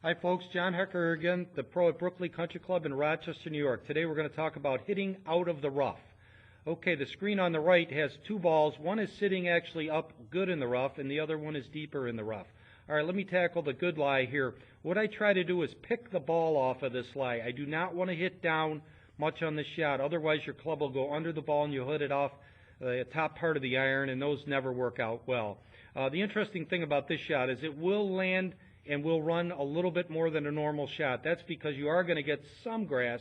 Hi folks, John Hecker again, the pro at Brookley Country Club in Rochester, New York. Today we're going to talk about hitting out of the rough. Okay, the screen on the right has two balls. One is sitting actually up good in the rough and the other one is deeper in the rough. All right, let me tackle the good lie here. What I try to do is pick the ball off of this lie. I do not want to hit down much on the shot. Otherwise your club will go under the ball and you'll hit it off the top part of the iron, and those never work out well. The interesting thing about this shot is it will land and will run a little bit more than a normal shot. That's because you are going to get some grass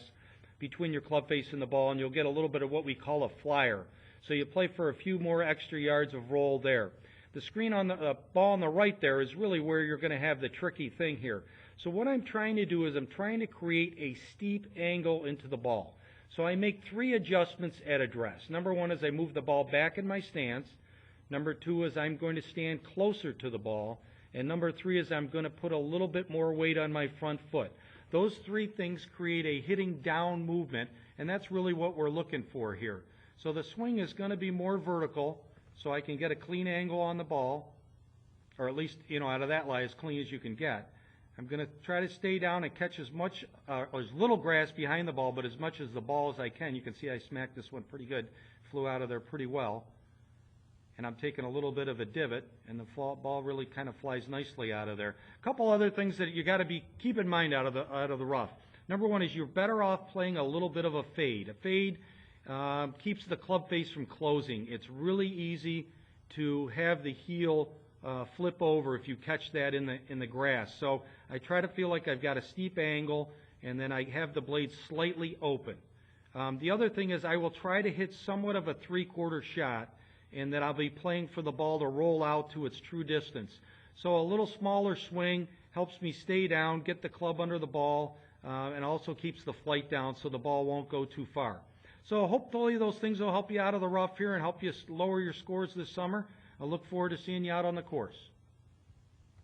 between your club face and the ball, and you'll get a little bit of what we call a flyer. So you play for a few more extra yards of roll there. The screen on the ball on the right there is really where you're going to have the tricky thing here. So what I'm trying to do is I'm trying to create a steep angle into the ball. So I make three adjustments at address. Number one is I move the ball back in my stance. Number two is I'm going to stand closer to the ball. And number three is I'm going to put a little bit more weight on my front foot. Those three things create a hitting down movement, and that's really what we're looking for here. So the swing is going to be more vertical, so I can get a clean angle on the ball, or at least, out of that lie, as clean as you can get. I'm going to try to stay down and catch as much, as little grass behind the ball, but as much as the ball as I can. You can see I smacked this one pretty good, flew out of there pretty well. And I'm taking a little bit of a divot, and the ball really kind of flies nicely out of there. A couple other things that you got to keep in mind out of the rough. Number one is you're better off playing a little bit of a fade. A fade keeps the club face from closing. It's really easy to have the heel flip over if you catch that in the grass. So I try to feel like I've got a steep angle, and then I have the blade slightly open. The other thing is I will try to hit somewhat of a three-quarter shot, and that I'll be playing for the ball to roll out to its true distance. So a little smaller swing helps me stay down, get the club under the ball, and also keeps the flight down so the ball won't go too far. So hopefully those things will help you out of the rough here and help you lower your scores this summer. I look forward to seeing you out on the course.